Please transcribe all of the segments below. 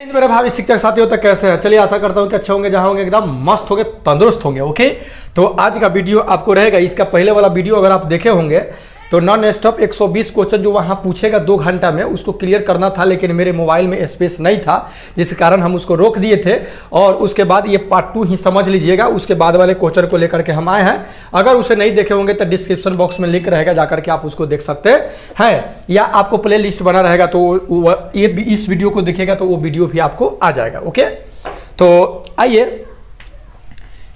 मेरे भावी शिक्षक साथियों तक कैसे हैं। चलिए आशा करता हूं कि अच्छे होंगे, जहां होंगे एकदम मस्त होंगे, तंदुरुस्त होंगे। ओके, तो आज का वीडियो आपको रहेगा, इसका पहले वाला वीडियो अगर आप देखे होंगे तो नॉन स्टॉप 120 क्वेश्चन जो वहां पूछेगा 2 घंटा में, उसको क्लियर करना था, लेकिन मेरे मोबाइल में स्पेस नहीं था, जिस कारण हम उसको रोक दिए थे। और उसके बाद ये पार्ट 2 ही समझ लीजिएगा, उसके बाद वाले क्वेश्चन को लेकर के हम आए हैं। अगर उसे नहीं देखे होंगे तो डिस्क्रिप्शन बॉक्स में लिंक रहेगा, जाकर के आप उसको देख सकते हैं, या आपको प्ले लिस्ट बना रहेगा तो ये इस वीडियो को देखिएगा तो वो वीडियो भी आपको आ जाएगा। ओके, तो आइए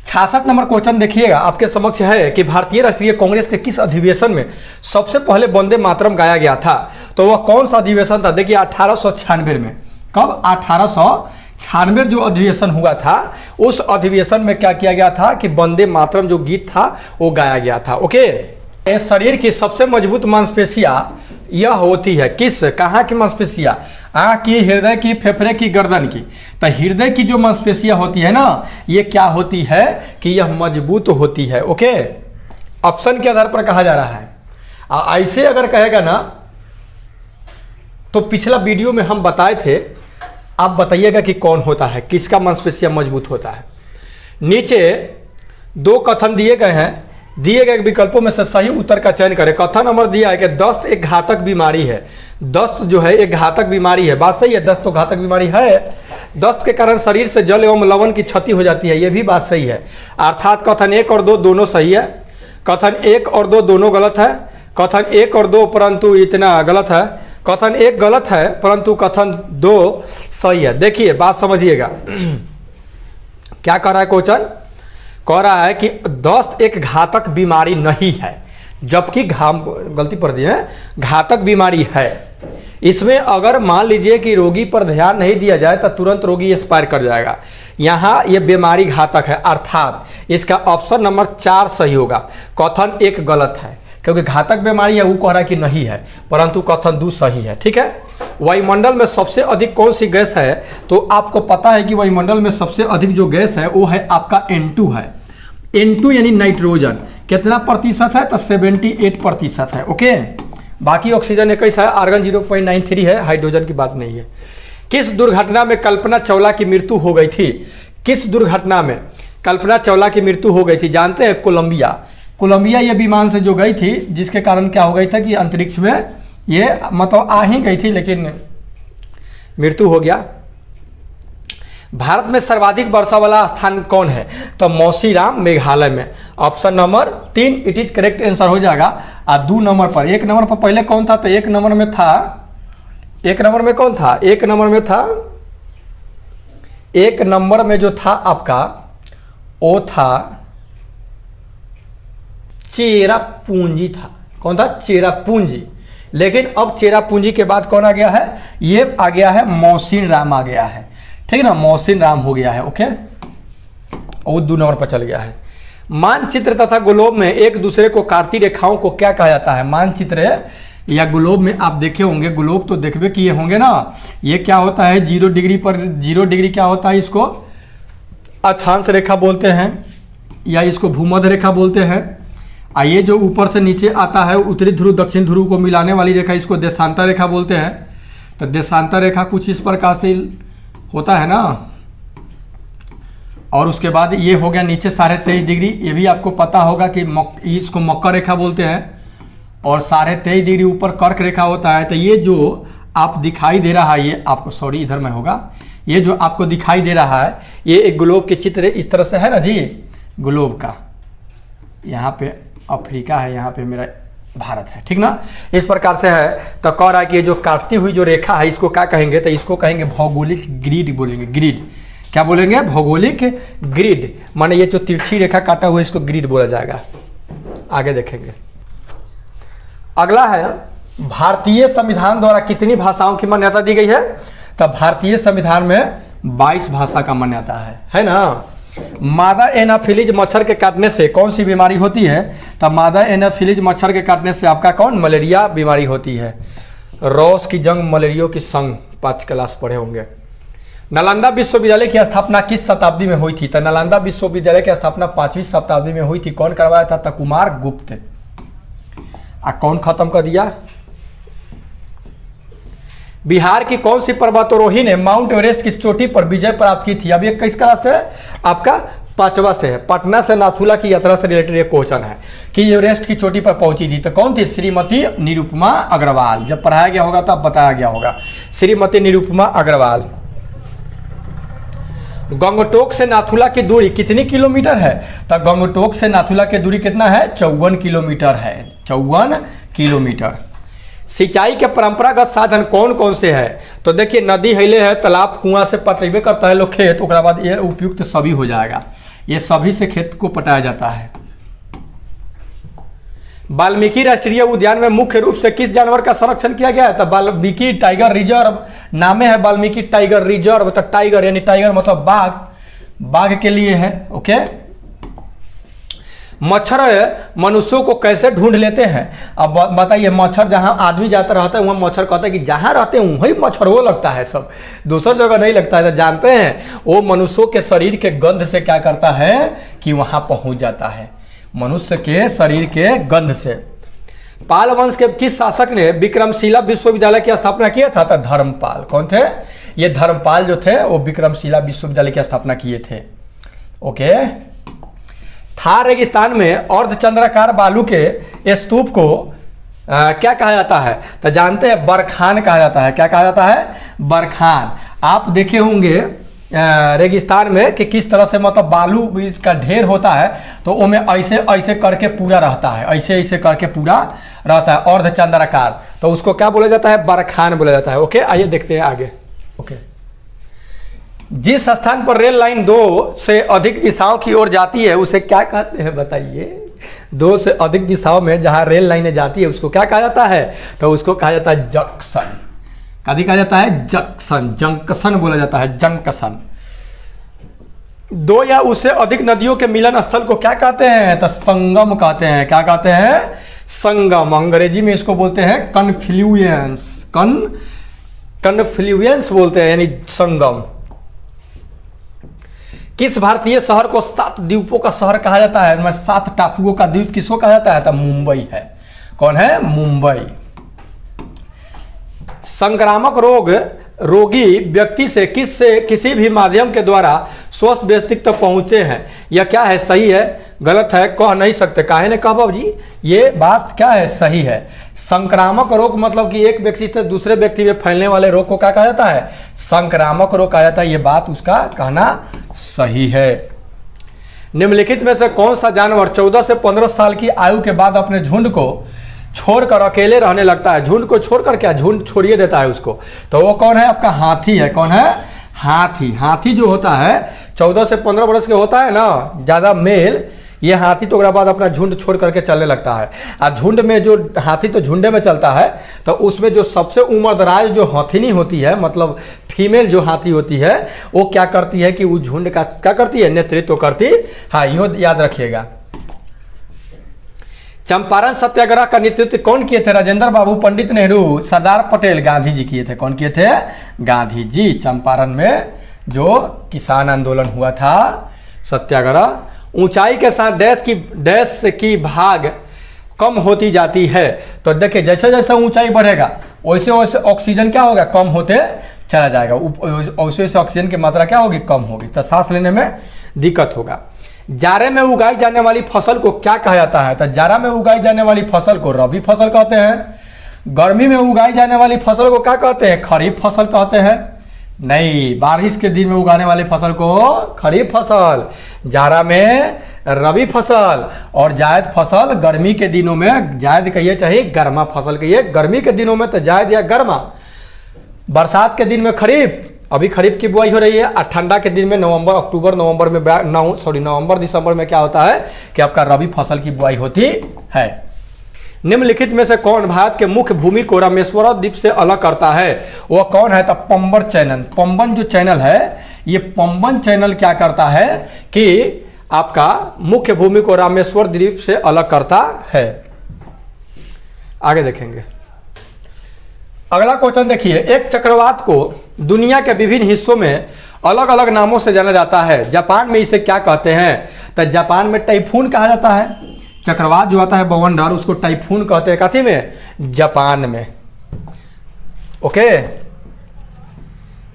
66 नंबर क्वेश्चन देखिएगा, आपके समक्ष है कि भारतीय राष्ट्रीय कांग्रेस के किस अधिवेशन में सबसे पहले वंदे मातरम गाया गया था। तो वह कौन सा अधिवेशन था? देखिए 1896 में। कब? 1896 जो अधिवेशन हुआ था, उस अधिवेशन में क्या किया गया था कि वंदे मातरम जो गीत था वो गाया गया था। ओके, शरीर की सबसे मजबूत मांसपेशियां यह होती है किस? कहाँ की मांसपेशियां? आँख की, हृदय की, फेफड़े की, गर्दन की। तो हृदय की जो मांसपेशियां होती है ना, ये क्या होती है कि यह मजबूत होती है। ओके, ऑप्शन के आधार पर कहा जा रहा है। ऐसे अगर कहेगा ना तो पिछला वीडियो में हम बताए थे, आप बताइएगा कि कौन होता है, किसका मांसपेशियां मजबूत होता है। नीचे 2 कथन दिए गए हैं, दिए गए विकल्पों में से सही उत्तर का चयन करें। कथन नंबर दिया है कि दस्त एक घातक बीमारी है। दस्त जो है एक घातक बीमारी है, बात सही है, दस्त तो घातक बीमारी है। दस्त के कारण शरीर से जल एवं लवण की क्षति हो जाती है, यह भी बात सही है। अर्थात कथन 1 और 2 दोनों सही है। कथन 1 और 2 दोनों गलत है। कथन 1 और 2 परंतु इतना गलत है। कथन 1 गलत है परंतु कथन 2 सही है। देखिए बात समझिएगा, क्या कर रहा है क्वेश्चन? कह रहा है कि दस्त एक घातक बीमारी नहीं है, जबकि गलती पढ़ दी है, घातक बीमारी है। इसमें अगर मान लीजिए कि रोगी पर ध्यान नहीं दिया जाए तो तुरंत रोगी एक्सपायर कर जाएगा। यहाँ ये बीमारी घातक है, अर्थात इसका ऑप्शन नंबर 4 सही होगा। कथन 1 गलत है, क्योंकि घातक बीमारी है वो कह रहा है कि नहीं है, परंतु कथन 2 सही है। ठीक है, वायुमंडल में सबसे अधिक कौन सी गैस है? तो आपको पता है कि वायुमंडल में सबसे अधिक जो गैस है वो है आपका N2 है। N2 यानी नाइट्रोजन। कितना प्रतिशत है? तो 78% है। ओके, बाकी ऑक्सीजन 21 है, आर्गन 0.93 है, हाइड्रोजन की बात नहीं है। किस दुर्घटना में कल्पना चावला की मृत्यु हो गई थी? किस दुर्घटना में कल्पना चावला की मृत्यु हो गई थी? जानते हैं, कोलंबिया ये विमान से जो गई थी, जिसके कारण क्या हो गई था कि अंतरिक्ष में ये मतलब आ ही गई थी, लेकिन मृत्यु हो गया। भारत में सर्वाधिक वर्षा वाला स्थान कौन है? तो मौसीराम, मेघालय में। Option number 3 it is correct answer हो जाएगा। और 2 नंबर पर, 1 नंबर पर पहले कौन था? तो 1 नंबर में था, 1 नंबर में कौन था? 1 नंबर में था, 1 नंबर में जो था आपका वो था चेरापूंजी था। कौन था? चेरापूंजी। लेकिन अब चेरापूंजी के बाद कौन आ गया है? ये आ गया है मौसीनराम आ गया है। ठीक है ना, मौसीनराम हो गया है। ओके, और 2 नंबर पर चल गया है। मानचित्र तथा ग्लोब में एक दूसरे को काटती रेखाओं को क्या कहा जाता है? मानचित्र या ग्लोब में आप देखे होंगे, ग्लोब तो देखबे किए होंगे ना, ये क्या होता है 0 डिग्री पर 0 डिग्री क्या होता है? इसको अक्षांश रेखा बोलते हैं, या इसको भूमध्य रेखा बोलते हैं। ये जो ऊपर से नीचे आता है, उत्तरी ध्रुव दक्षिण ध्रुव को मिलाने वाली रेखा, इसको देशांतर रेखा बोलते हैं। तो देशांतर रेखा कुछ इस प्रकार से होता है ना। और उसके बाद ये हो गया नीचे 23.5 डिग्री, ये भी आपको पता होगा कि इसको मकर रेखा बोलते हैं। और 23.5 डिग्री ऊपर कर्क रेखा होता है। तो ये जो आप दिखाई दे रहा है, ये आपको, सॉरी इधर में होगा, ये जो आपको दिखाई दे रहा है ये एक ग्लोब के चित्र इस तरह से है ना जी, ग्लोब का। यहाँ पे अफ्रीका है, यहाँ पे मेरा भारत है, ठीक ना, इस प्रकार से है। तो कह रहा है कि ये जो काटती हुई जो रेखा है इसको क्या कहेंगे? तो इसको कहेंगे भौगोलिक ग्रिड बोलेंगे। ग्रिड क्या बोलेंगे? भौगोलिक ग्रिड, माने ये जो तिरछी रेखा काटा हुआ इसको ग्रिड बोला जाएगा। आगे देखेंगे। अगला है, भारतीय संविधान द्वारा कितनी भाषाओं की मान्यता दी गई है? तो भारतीय संविधान में 22 भाषा का मान्यता है ना। मादा एनाफिलीज मच्छर के काटने से कौन सी बीमारी होती है? तो मादा एनाफिलीज मच्छर के काटने से आपका कौन? मलेरिया बीमारी होती है। रॉस की जंग मलेरिया की संग 5 क्लास पढ़े होंगे। नालंदा विश्वविद्यालय की स्थापना किस शताब्दी में हुई थी? तो नालंदा विश्वविद्यालय की स्थापना 5वीं शताब्दी में हुई थी। कौन करवाया था? तो कुमार गुप्त। कौन खत्म कर दिया? बिहार की कौन सी पर्वतारोही ने माउंट एवरेस्ट की चोटी पर विजय प्राप्त की थी? अब ये किस क्लास से है? आपका 5वां से है। पटना से नाथुला की यात्रा से रिलेटेड एक क्वेश्चन है कि एवरेस्ट की चोटी पर पहुंची थी, तो कौन थी? श्रीमती निरुपमा अग्रवाल। जब पढ़ाया गया होगा तब बताया गया होगा, श्रीमती निरुपमा अग्रवाल। गंगटोक से नाथुला की दूरी कितनी किलोमीटर है? तो गंगटोक से नाथुला की दूरी कितना है? 54 किलोमीटर है, 54 किलोमीटर। सिंचाई के परंपरागत साधन कौन कौन से है? तो देखिए, नदी हैले है, तालाब, कुआं से पटेबे करता है लोग खेत, उसके बाद ये उपयुक्त सभी हो जाएगा, ये सभी से खेत को पटाया जाता है। वाल्मीकि राष्ट्रीय उद्यान में मुख्य रूप से किस जानवर का संरक्षण किया गया है? तो वाल्मीकि टाइगर रिजर्व नामे है, वाल्मीकि टाइगर रिजर्व। तो टाइगर यानी टाइगर मतलब बाघ, बाघ के लिए है। ओके, मच्छर मनुष्यों को कैसे ढूंढ लेते हैं? अब बताइए, मच्छर जहां आदमी जाता रहता है वहां मच्छर कहता है कि जहां रहते हैं वहीं मच्छर वो लगता है, सब दूसर जगह नहीं लगता है। तो जानते हैं वो मनुष्यों के शरीर के गंध से क्या करता है कि वहां पहुंच जाता है, मनुष्य के शरीर के गंध से। पाल वंश के किस शासक ने विक्रमशिला विश्वविद्यालय की स्थापना किया था? तो धर्मपाल। कौन थे? ये धर्मपाल जो थे वो विक्रमशिला विश्वविद्यालय की स्थापना किए थे। ओके, थार रेगिस्तान में अर्धचंद्राकार बालू के स्तूप को क्या कहा जाता है? तो जानते हैं, बरखान कहा जाता है। क्या कहा जाता है? बरखान। आप देखे होंगे रेगिस्तान में कि किस तरह से मतलब बालू का ढेर होता है, तो वो में ऐसे ऐसे करके पूरा रहता है, ऐसे ऐसे करके पूरा रहता है, अर्धचंद्राकार। तो उसको क्या बोला जाता है? बरखान बोला जाता है। ओके, आइए देखते हैं आगे। ओके, जिस स्थान पर रेल लाइन 2 से अधिक दिशाओं की ओर जाती है उसे क्या कहते हैं? बताइए, 2 से अधिक दिशाओं में जहां रेल लाइनें जाती है उसको क्या कहा जाता है? तो उसको कहा जाता है जंक्शन। कभी कहा जाता है जंक्शन, जंक्शन बोला जाता है, जंक्शन। 2 या उससे अधिक नदियों के मिलन स्थल को क्या कहते हैं? तो संगम कहते हैं। क्या कहते हैं? संगम। अंग्रेजी में इसको बोलते हैं कन्फ्लुएंस, कन्फ्लुएंस बोलते हैं, यानी संगम। किस भारतीय शहर को 7 द्वीपों का शहर कहा जाता है? 7 टापुओं का द्वीप किसको कहा जाता है? तो मुंबई है। कौन है? मुंबई। संक्रामक रोगी व्यक्ति से किसी भी माध्यम के द्वारा स्वस्थ व्यक्ति तक पहुंचते हैं, यह क्या है? सही है, गलत है, कह नहीं सकते। काहे ने कहा बाबू जी? ये बात क्या है? सही है। संक्रामक रोग मतलब कि एक व्यक्ति से दूसरे व्यक्ति में फैलने वाले रोग को क्या कहा जाता है? संक्रामक रोग कहा जाता है। ये बात उसका कहना सही है। निम्नलिखित में से कौन सा जानवर 14 से 15 साल की आयु के बाद अपने झुंड को छोड़कर अकेले रहने लगता है? झुंड को छोड़कर क्या? झुंड छोड़िए देता है उसको। तो वो कौन है? आपका हाथी है। कौन है? हाथी। हाथी जो होता है 14 से 15 वर्ष के होता है ना, ज़्यादा मेल, ये हाथी तो बाद अपना झुंड छोड़ करके चलने लगता है। और झुंड में जो हाथी तो झुंडे में चलता है, तो उसमें जो सबसे उम्रदराज जो हाथीनी होती है, मतलब फीमेल जो हाथी होती है, वो क्या करती है कि वो झुंड का क्या करती है? नेतृत्व करती। हाँ, यो याद रखिएगा। चंपारण सत्याग्रह का नेतृत्व कौन किए थे? राजेंद्र बाबू, पंडित नेहरू, सरदार पटेल, गांधी जी किए थे। कौन किए थे? गांधी जी। चंपारण में जो किसान आंदोलन हुआ था, सत्याग्रह। ऊंचाई के साथ डैश की भाग कम होती जाती है। तो देखिए, जैसे जैसे ऊंचाई बढ़ेगा वैसे वैसे ऑक्सीजन क्या होगा? कम होते चला जाएगा। वैसे वैसे ऑक्सीजन की मात्रा क्या होगी? कम होगी, तो सांस लेने में दिक्कत होगा। जाड़े में उगाई जाने वाली फसल को क्या कहा जाता है? तो जाड़ा में उगाई जाने वाली फसल को रबी फसल कहते हैं। गर्मी में उगाई जाने वाली फसल को क्या कहते हैं? खरीफ फसल कहते हैं। नहीं, बारिश के दिन में उगाने वाली फसल को खरीफ फसल, जाड़ा में रबी फसल, और जायद फसल गर्मी के दिनों में, जायद कहिए चाहे गर्मा फसल कहिए, गर्मी के दिनों में तो जायद या गर्मा, बरसात के दिन में खरीफ। अभी खरीफ की बुआई हो रही है। और ठंडा के दिन में नवंबर दिसंबर में क्या होता है कि आपका रबी फसल की बुआई होती है। निम्नलिखित में से कौन भारत के मुख्य भूमि को रामेश्वरम द्वीप से अलग करता है? वह कौन है? तो पंबन चैनल। पंबन जो चैनल है, ये पंबन चैनल क्या करता है कि आपका मुख्य भूमि को रामेश्वर द्वीप से अलग करता है। आगे देखेंगे। अगला क्वेश्चन देखिए, एक चक्रवात को दुनिया के विभिन्न हिस्सों में अलग अलग नामों से जाना जाता है। जापान में इसे क्या कहते हैं? तो जापान में टाइफून कहा जाता है। चक्रवात जो आता है बवंडर, उसको टाइफून कहते हैं। कथी में? जापान में। ओके,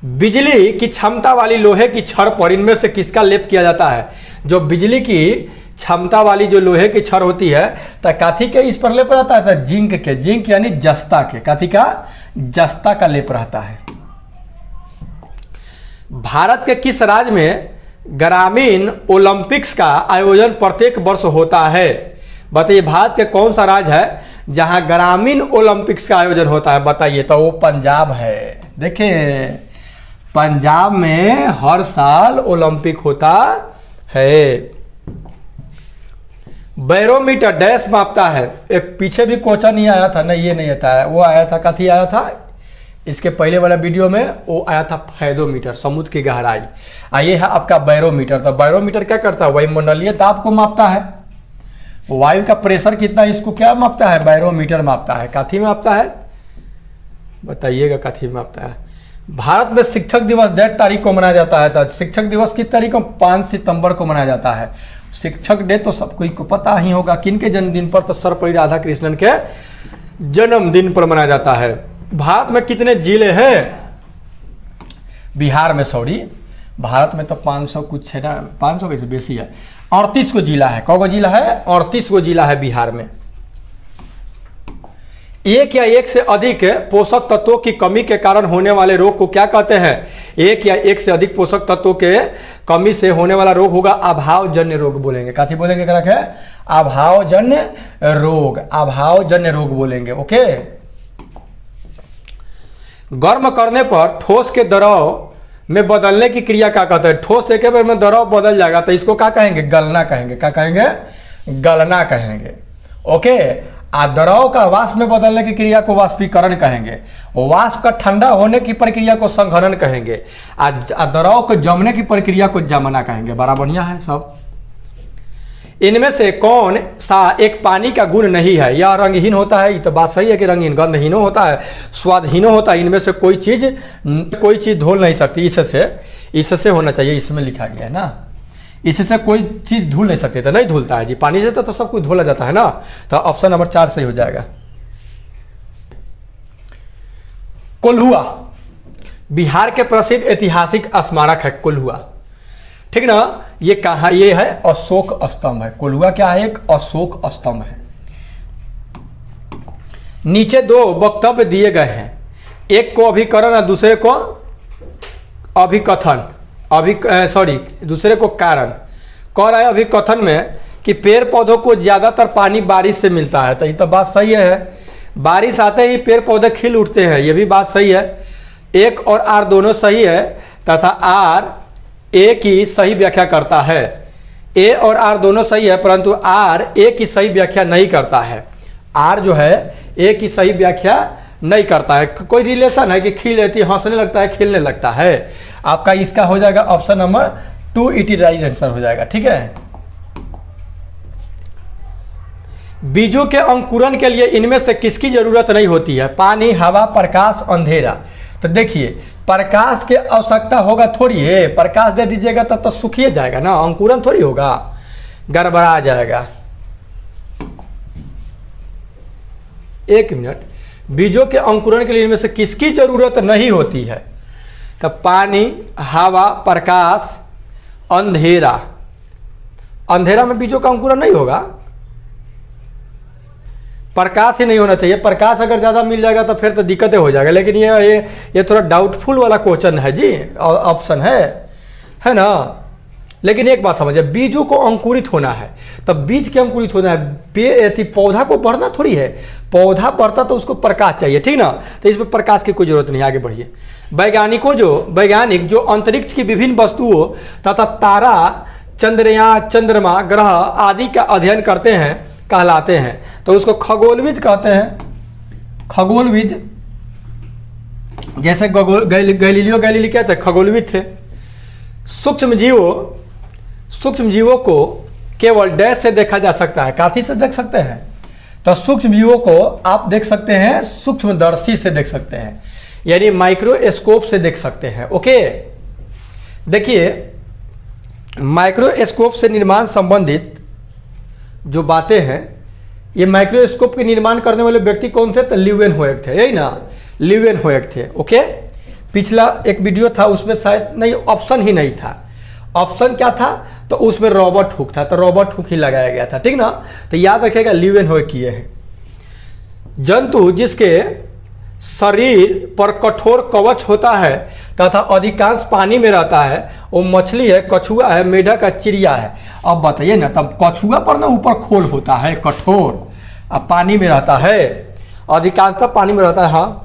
बिजली की क्षमता वाली लोहे की छड़ पर इनमें से किसका लेप किया जाता है? जो बिजली की क्षमता वाली जो लोहे की छड़ होती है तो काथी के इस पर लेप रहता है? तो जिंक के, जिंक यानी जस्ता के, काथी का? जस्ता का लेप रहता है। भारत के किस राज्य में ग्रामीण ओलंपिक्स का आयोजन प्रत्येक वर्ष होता है? बताइए, भारत के कौन सा राज्य है जहां ग्रामीण ओलंपिक्स का आयोजन होता है? बताइए। तो वो पंजाब है। देखिए, पंजाब में हर साल ओलंपिक होता है। बैरोमीटर डैश मापता है। एक पीछे भी क्वेश्चन नहीं आया था, नहीं ये नहीं आता है, वो आया था, कथी आया था इसके पहले वाला वीडियो में, वो आया था फेदोमीटर, समुद्र की गहराई। ये है आपका बैरोमीटर। तो बैरोमीटर क्या करता है? वायुमंडलीय ताप को मापता है। वायु का प्रेशर कितना है इसको क्या मापता है? बैरोमीटर मापता है। काथी मापता है? बताइएगा, काथी मापता है? भारत में शिक्षक दिवस डेट तारीख को मनाया जाता है। तो शिक्षक दिवस किस तारीख को? 5 सितंबर को मनाया जाता है। शिक्षक डे तो सब कोई को पता ही होगा, किन के जन्मदिन पर? तो सर्वपल्ली राधाकृष्णन के जन्मदिन पर मनाया जाता है। भारत में कितने जिले हैं? बिहार में, सॉरी, भारत में तो 500 कुछ है ना, 500 कैसे बेसी है, 38 को जिला है। कौगो जिला है? 38 को जिला है बिहार में। एक या एक से अधिक पोषक तत्वों की कमी के कारण होने वाले रोग को क्या कहते हैं? एक या एक से अधिक पोषक तत्वों के कमी से होने वाला रोग होगा अभावजन्य रोग बोलेंगे। काथी बोलेंगे? क्या रखे? अभावजन्य रोग, अभावजन्य रोग बोलेंगे। ओके। गर्म करने पर ठोस के द्रव में बदलने की क्रिया क्या कहते हैं? ठोस एक बार में द्रव बदल जाएगा तो इसको क्या कहेंगे? गलना कहेंगे। क्या कहेंगे? गलना कहेंगे। ओके। द्रव का वाष्प में बदलने की क्रिया को वाष्पीकरण कहेंगे। वाष्प का ठंडा होने की प्रक्रिया को संघनन कहेंगे। द्रव को जमने की प्रक्रिया को जमना कहेंगे। बड़ा बढ़िया है सब। इनमें से कौन सा एक पानी का गुण नहीं है? या रंगहीन होता है? ये तो बात सही है कि रंगहीन, गंधहीन होता है, स्वादहीन होता है। इनमें से कोई चीज धुल नहीं सकती। इससे होना चाहिए, इसमें लिखा गया है ना, इससे कोई चीज धुल नहीं सकती। तो नहीं धुलता है जी, पानी से तो सब कुछ धुला जाता है ना। तो ऑप्शन नंबर 4 सही हो जाएगा। कोल्हुआ बिहार के प्रसिद्ध ऐतिहासिक स्मारक है। कोल्हुआ, ठीक ना। ये कहा? ये है अशोक स्तंभ है। कोल्हुआ क्या है? एक अशोक स्तंभ है। नीचे 2 वक्तव्य दिए गए हैं, एक को अभिकरण और दूसरे को अभिकथन। दूसरे को कारण। कह रहा है अभिकथन में कि पेड़ पौधों को ज्यादातर पानी बारिश से मिलता है। तो ये तो बात सही है, बारिश आते ही पेड़ पौधे खिल उठते हैं, ये भी बात सही है। एक और आर दोनों सही है, तथा आर ए की सही व्याख्या करता है। ए और आर दोनों सही है, परंतु आर ए की सही व्याख्या नहीं करता है। आर जो है ए की सही व्याख्या नहीं करता है। कोई रिलेशन है कि खिल रहती है, हंसने लगता है, खिलने लगता है। आपका इसका हो जाएगा option number 2 it right answer हो जाएगा। ठीक है। बीजों के अंकुरन के लिए इनमें से किसकी जरूरत नहीं होती है? पानी, हवा, प्रकाश, अंधेरा। तो देखिए, प्रकाश की आवश्यकता होगा थोड़ी है। प्रकाश दे दीजिएगा तब तो सूखिए जाएगा ना, अंकुरन थोड़ी होगा, गड़बड़ा जाएगा। एक मिनट, बीजों के अंकुरन के लिए इनमें से किसकी जरूरत नहीं होती है? तो पानी, हवा, प्रकाश, अंधेरा। अंधेरा में बीजों का अंकुरन नहीं होगा। प्रकाश ही नहीं होना चाहिए। प्रकाश अगर ज़्यादा मिल जाएगा तो फिर तो दिक्कतें हो जाएगा। लेकिन ये थोड़ा डाउटफुल वाला क्वेश्चन है जी, ऑप्शन है ना। लेकिन एक बात समझिए, बीजों को अंकुरित होना है, तब बीज के अंकुरित होना है, पौधा को बढ़ना थोड़ी है। पौधा बढ़ता तो उसको प्रकाश चाहिए, ठीक ना। तो इसमें प्रकाश की कोई जरूरत नहीं। आगे बढ़िए। वैज्ञानिक जो अंतरिक्ष की विभिन्न वस्तुओं तथा तारा, चंद्रयान, चंद्रमा, ग्रह आदि का अध्ययन करते हैं कहलाते हैं, तो उसको खगोलविद कहते हैं। खगोलविद, जैसे गैलीलियो गैलीली कहते हैं, खगोलविद थे। सूक्ष्म जीवों को केवल डैश से देखा जा सकता है। काफी से देख सकते हैं। तो सूक्ष्म जीवों को आप देख सकते हैं सूक्ष्मदर्शी से देख सकते हैं, यानी माइक्रोस्कोप से देख सकते हैं। ओके, देखिए, माइक्रोस्कोप से निर्माण संबंधित जो बातें हैं, ये माइक्रोस्कोप के निर्माण करने वाले व्यक्ति कौन थे? तो ल्यूवेनहोएक थे, यही ना, ल्यूवेनहोएक थे। ओके, पिछला एक वीडियो था उसमें शायद नहीं, ऑप्शन ही नहीं था। ऑप्शन क्या था, तो उसमें रॉबर्ट हुक था, तो रॉबर्ट हुक ही लगाया गया था, ठीक ना। तो याद रखिएगा लीवेनहॉय किए हैं। जंतु जिसके शरीर पर कठोर कवच होता है तथा अधिकांश पानी में रहता है वो मछली है, कछुआ है, मेढक का चिड़िया है। अब बताइए ना, तब कछुआ पर ना ऊपर खोल होता है कठोर, अब पानी में रहता है, अधिकांशतः पानी में रहता है। हाँ,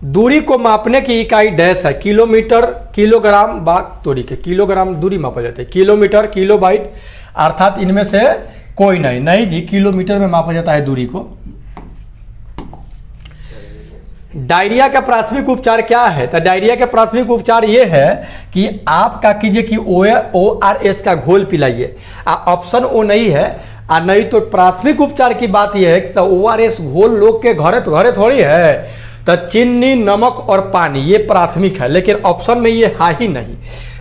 दूरी को मापने की इकाई डैश है, किलोमीटर, किलोग्राम, बाग तोड़ी के किलोग्राम दूरी मापा जाता है, किलोमीटर, किलोबाइट, अर्थात इनमें से कोई नहीं जी, किलोमीटर में मापा जाता है दूरी को। डायरिया का प्राथमिक उपचार क्या है, तो डायरिया का प्राथमिक उपचार ये है कि आप क्या कीजिए कि ORS का घोल पिलाइए। ऑप्शन ओ नहीं है, नहीं तो प्राथमिक उपचार की बात यह है कि तो ORS घोल लोग के घरे थोड़ी है, तो चीनी, नमक और पानी ये प्राथमिक है, लेकिन ऑप्शन में ये है ही नहीं,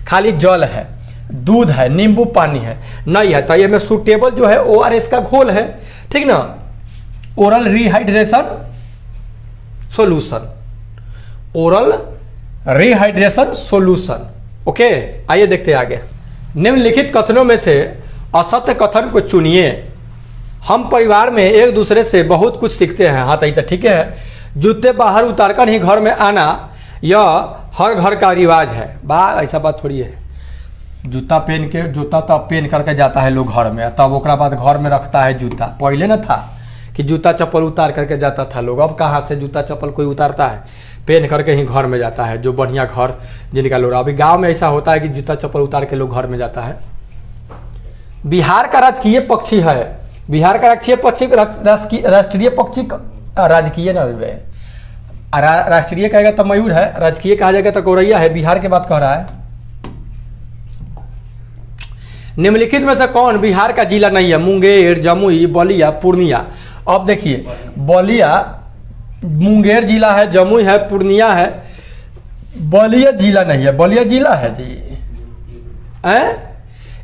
खाली जल है, दूध है, नींबू पानी है, नहीं है। तो ये में सुटेबल जो है ORS का घोल है, ठीक ना। Oral rehydration solution, oral rehydration solution, okay. आइए देखते हैं आगे। निम्नलिखित कथनों में से असत्य कथन को चुनिए। हम परिवार में एक दूसरे से बहुत कुछ सीखते हैं। हाँ तो ठीक है। जूते बाहर उतारकर ही घर में आना यह हर घर का रिवाज है। ऐसा बात थोड़ी है। जूता तब पहन करके जाता है लोग घर में, तब ओकरा बाद घर में रखता है जूता। पहले ना था कि जूता चप्पल उतार करके जाता था लोग, अब कहाँ से जूता चप्पल कोई उतारता है, पहन करके ही घर में जाता है। जो बढ़िया घर जिनका लोग, अभी गांव में ऐसा होता है कि जूता चप्पल उतार के लोग घर में जाता है। बिहार का राजकीय पक्षी है, बिहार का राजकीय पक्षी, राष्ट्रीय पक्षी, राजकीय ना राष्ट्रीय कहेगा तो मयूर है, राजकीय कहा जाएगा तो गौरैया है। बिहार की बात कह रहा है। निम्नलिखित में से कौन बिहार का जिला नहीं है? मुंगेर, जमुई, बलिया, पूर्णिया। अब देखिए, बलिया, मुंगेर जिला है, जमुई है, पूर्णिया है, बलिया जिला नहीं है। बलिया जिला है जी,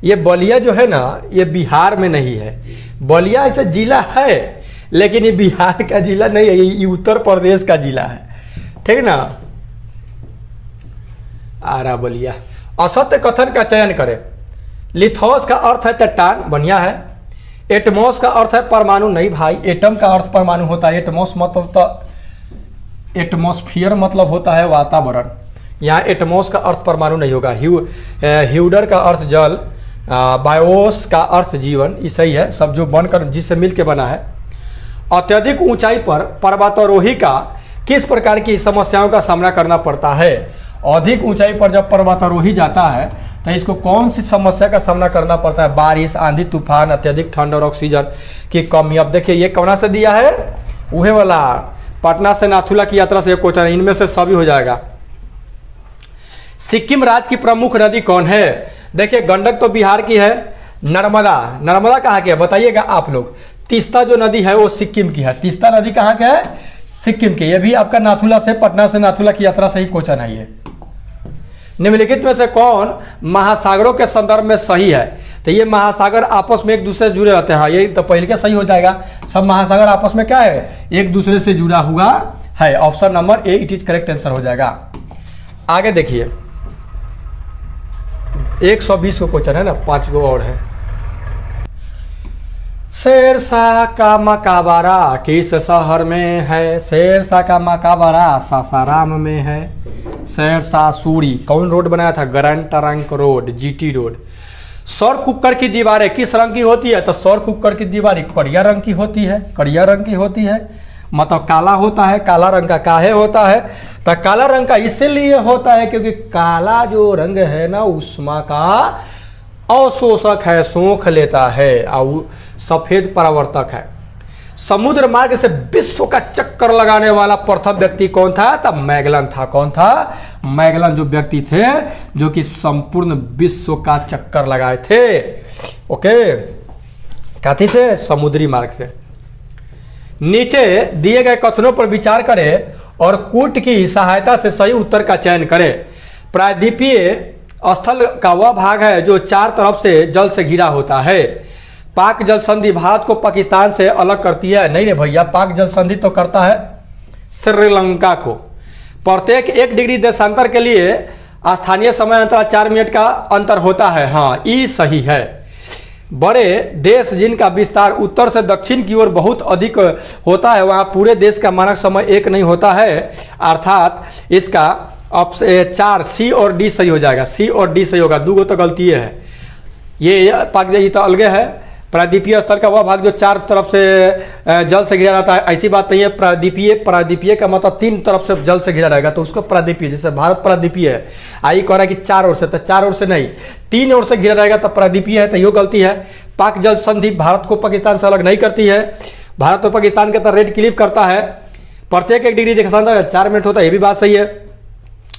ये बलिया जो है ना, ये बिहार में नहीं है। बलिया ऐसा जिला है, लेकिन ये बिहार का जिला नहीं है, ये उत्तर प्रदेश का जिला है, ठीक ना। आरा बलिया। असत्य कथन का चयन करें। लिथोस का अर्थ है चट्टान, बढ़िया है। एटमॉस का अर्थ है परमाणु, नहीं भाई, एटम का अर्थ परमाणु होता है। एटमॉस मतलब तो एटमॉस्फियर मतलब होता है वातावरण, यहाँ एटमॉस का अर्थ परमाणु नहीं होगा। ह्यूडर का अर्थ जल, बायोस का अर्थ जीवन, ये सही है, सब जो बनकर जिससे मिल के बना है। अत्यधिक ऊंचाई पर पर्वतारोही का किस प्रकार की समस्याओं का सामना करना पड़ता है? अधिक ऊंचाई पर जब पर्वतारोही जाता है तो इसको कौन सी समस्या का सामना करना पड़ता है? बारिश, आंधी, तूफान, अत्यधिक ठंड और ऑक्सीजन की कमी। अब देखिए ये कौन से दिया है, वह वाला पटना से नाथुला की यात्रा से क्वेश्चन है, इनमें से सभी हो जाएगा। सिक्किम राज्य की प्रमुख नदी कौन है? देखिए गंडक तो बिहार की है, नर्मदा कहाँ की है बताइएगा आप लोग। तीस्ता जो नदी है वो सिक्किम की है। तीस्ता नदी कहाँ का है? सिक्किम की। ये भी आपका नाथुला से, पटना से नाथुला की यात्रा से ही क्वेश्चन है ये। निम्नलिखित में से कौन महासागरों के संदर्भ में सही है? तो ये महासागर आपस में एक दूसरे से जुड़े रहते हैं, ये तो पहले के सही हो जाएगा। सब महासागर आपस में क्या है? एक दूसरे से जुड़ा हुआ है। Option number A it is correct answer हो जाएगा। आगे देखिए 120 को क्वेश्चन है ना, 5 गो और है। शेरशाह का मकबरा किस शहर में है? शेरशाह का मकबरा सासाराम में है। शेरशाह सूरी कौन रोड बनाया था? Grand trunk road, GT road. सौर कुकर की दीवारें किस रंग की होती है? तो सौर कुकर की दीवारें करिया रंग की होती है, करिया रंग की होती है, मतलब काला होता है। काला रंग का काहे होता है? तो काला रंग का इसलिए होता है क्योंकि काला जो रंग है ना, ऊष्मा का अवशोषक है, सोख लेता है, और सफेद परावर्तक है। समुद्र मार्ग से विश्व का चक्कर लगाने वाला प्रथम व्यक्ति कौन था? तब मैगलन था। कौन था? मैगलन जो व्यक्ति थे जो कि संपूर्ण विश्व का चक्कर लगाए थे। ओके, कथी से? समुद्री मार्ग से। नीचे दिए गए कथनों पर विचार करें और कूट की सहायता से सही उत्तर का चयन करें। प्रायद्वीपीय स्थल का वह भाग है जो 4 तरफ से जल से घिरा होता है। पाक जल संधि भारत को पाकिस्तान से अलग करती है। नहीं रे भैया, पाक जल संधि तो करता है श्रीलंका को। प्रत्येक 1 डिग्री देशांतर के लिए स्थानीय समय अंतराल 4 मिनट का अंतर होता है। हाँ, ई सही है। बड़े देश जिनका विस्तार उत्तर से दक्षिण की ओर बहुत अधिक होता है, वहाँ पूरे देश का मानक समय एक नहीं होता है, अर्थात इसका ऑप्शन 4 सी और डी सही हो जाएगा। सी और डी सही होगा, 2 तो गलती है। ये पाक जाइए तो अलगे है। प्रायद्वीपीय स्तर का वह भाग जो 4 तरफ से जल से घिरा रहता है, ऐसी बात नहीं है। प्रायद्वीपीय का मतलब 3 तरफ से जल से घिरा रहेगा, तो उसको प्रायद्वीपीय, जैसे भारत प्रायद्वीपीय है। आई कह रहा है कि 4 ओर से, तो 4 ओर से नहीं, 3 ओर से घिरा रहेगा, तो प्रायद्वीपीय है, तो यो गलती है। पाक जल संधि भारत को पाकिस्तान से अलग नहीं करती है। भारत और पाकिस्तान के तरह रेड क्लिप करता है। प्रत्येक 1 डिग्री देशांतर 4 मिनट होता है, ये भी बात सही है।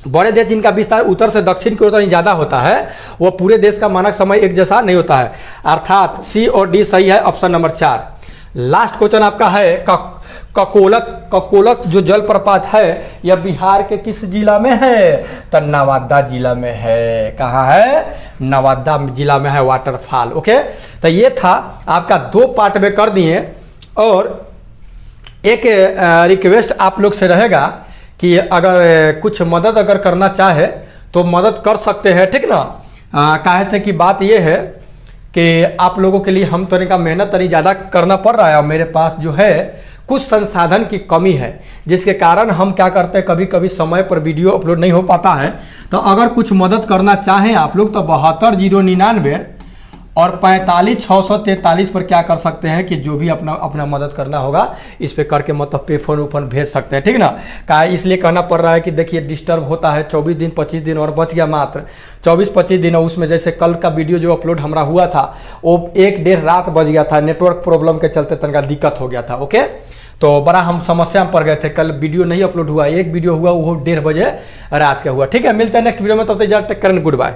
बड़े देश जिनका विस्तार उत्तर से दक्षिण की ओर ज़्यादा होता है, वह पूरे देश का मानक समय एक जैसा नहीं होता है, अर्थात सी और डी सही है, ऑप्शन नंबर 4। लास्ट क्वेश्चन आपका है ककोलत जो जलप्रपात है यह बिहार के किस जिला में है? तो नवादा जिला में है। कहाँ है? नवादा जिला में है वाटरफॉल। ओके, तो ये था आपका 2 पार्ट में कर दिए। और एक रिक्वेस्ट आप लोग से रहेगा कि अगर कुछ मदद अगर करना चाहे तो मदद कर सकते हैं, ठीक ना। काहे से कि बात ये है कि आप लोगों के लिए हम तरह का मेहनत तरी ज़्यादा करना पड़ रहा है, और मेरे पास जो है कुछ संसाधन की कमी है, जिसके कारण हम क्या करते हैं, कभी कभी समय पर वीडियो अपलोड नहीं हो पाता है। तो अगर कुछ मदद करना चाहें आप लोग तो 72 099 और 45 643 पर क्या कर सकते हैं कि जो भी अपना मदद करना होगा इस पे करके मतलब पे फोन भेज सकते हैं, ठीक ना। का इसलिए कहना पड़ रहा है कि देखिए डिस्टर्ब होता है। 24 दिन 25 दिन और बच गया मात्र 24-25 दिन, और उसमें जैसे कल का वीडियो जो अपलोड हमारा हुआ था वो 1-1.5 रात बज गया था, नेटवर्क प्रॉब्लम के चलते तनका दिक्कत हो गया था। ओके, तो बड़ा हम समस्या में पड़ गए थे, कल वीडियो नहीं अपलोड हुआ। एक वीडियो हुआ वो 1:30 बजे रात का हुआ। ठीक है, मिलते हैं नेक्स्ट वीडियो में, तब तक टेक केयर, गुड बाय।